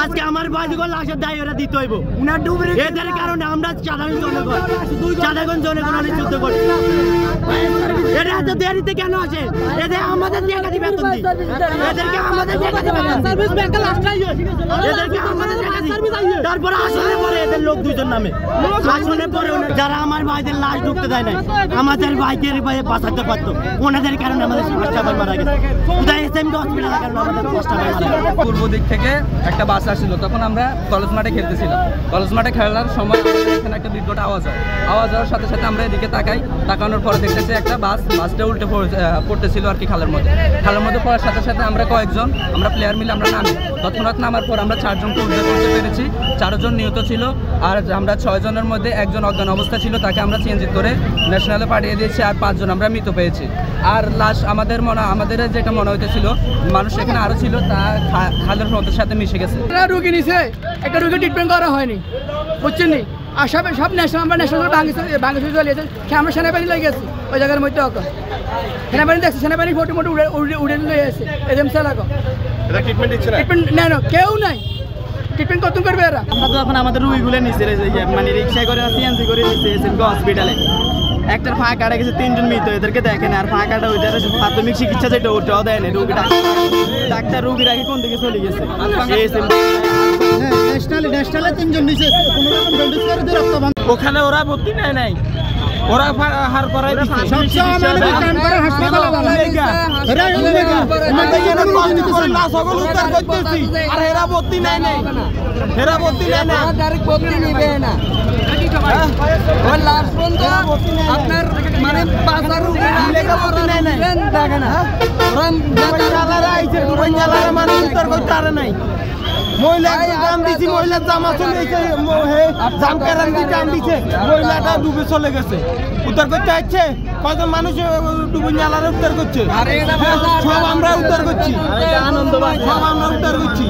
আজকে আমার ভাইদের লাশের দায় ওরা দিতে হইব এদের কারণে আমরা সাধারণ জনগণ অনেক যুদ্ধ করি। এরা এত দেরিতে কেন আসে? এদের আমাদের জায়গাতে বেতন দিই, এদেরকে আমাদের জায়গাতে তারপরে আসলে পরে এদের লোক দুজন নামে আসলে পরে যারা আমার ভাইদের লাশ ঢুকতে দেয় না, আমাদের ভাইদের বাঁচাতে পারতো, ওনাদের কারণে আমাদের 5টা ভাই মারা গেছে। হসপিটালের কারণে আমাদের 5টা ভাই মারা গেছে। পূর্ব দিক থেকে একটা বাস আসছিল, তখন আমরা কলেজ মাঠে খেলতেছিলাম। কলেজ মাঠে খেলার সময় এখানে একটা বিকট আওয়াজ হয়। আওয়াজ হওয়ার সাথে সাথে আমরা এদিকে তাকানোর পরে দেখতেছি একটা বাসটা উল্টে পড়তেছিল আর কি খালের মধ্যে পড়ার সাথে সাথে আমরা কয়েকজন প্লেয়ার মিলে আমরা নামি। তৎক্ষণাৎ নামার পর আমরা 4 জনকে উদ্ধার করতে পেরেছি। 4 জন নিহত ছিল আর আমরা 6 জনের মধ্যে একজন অজ্ঞান অবস্থা ছিল, তাকে আমরা সিএনজি করে ন্যাশনালে পাঠিয়ে দিয়েছি। আর 5 জন আমরা মৃত পেয়েছি। আর লাশ আমাদের যেটা মনে হইতেছিল মানুষ এখানে আরো ছিল, তা খালের সাথে মিশে গেছে। রুগী নিছে, একটা রুগী ট্রিটমেন্ট করা হয়নি, বুঝছেন নি? আর সব ন্যাশনাল আমরা ন্যাশনাল বাংলাদেশে চলে গেছে, আমরা সেনাবাহিনী লেগে গেছি ওই জায়গার মধ্যে। সেনাবাহিনী দেখছি, সেনাবাহিনী ফটো উড়ে নিয়ে এসেছে এজেন্সি লাগো ট্রিটমেন্ট নেন, কেউ নাই ট্রিটমেন্ট কত করবে এরা। আমরা তো এখন আমাদের রুগীগুলো নিচে মানে রিক্সায় করে সিএনজি করে নিচে এসএমকে হসপিটালে। একটার ফাঁকা কাটা গেছে, 3 জন মৃত, এদেরকে দেখেন। আর ফাঁকা কাটা ওইটার প্রাথমিক চিকিৎসা যেটা ওটাও দেয় না, রুগী ডাক্তার রুগীর আগে কোন দিকে চলে গেছে। ন্যাশনালে 3 জন নিচে ওখানে ওরা ভর্তি নেয় নাই, ওরা হার করাই দিচ্ছে। আর এরা ভর্তি নেয় নাই, এরা ভর্তি নেয় না, নিবে না। আপনার মানে মহিলার জামা চলে মহিলাটা ডুবে চলে গেছে, উদ্ধার করতে আসছে। কয়জন মানুষ ডুবে নালারে উদ্ধার করছে, সব আমরা উদ্ধার করছি, সব আমরা উদ্ধার করছি।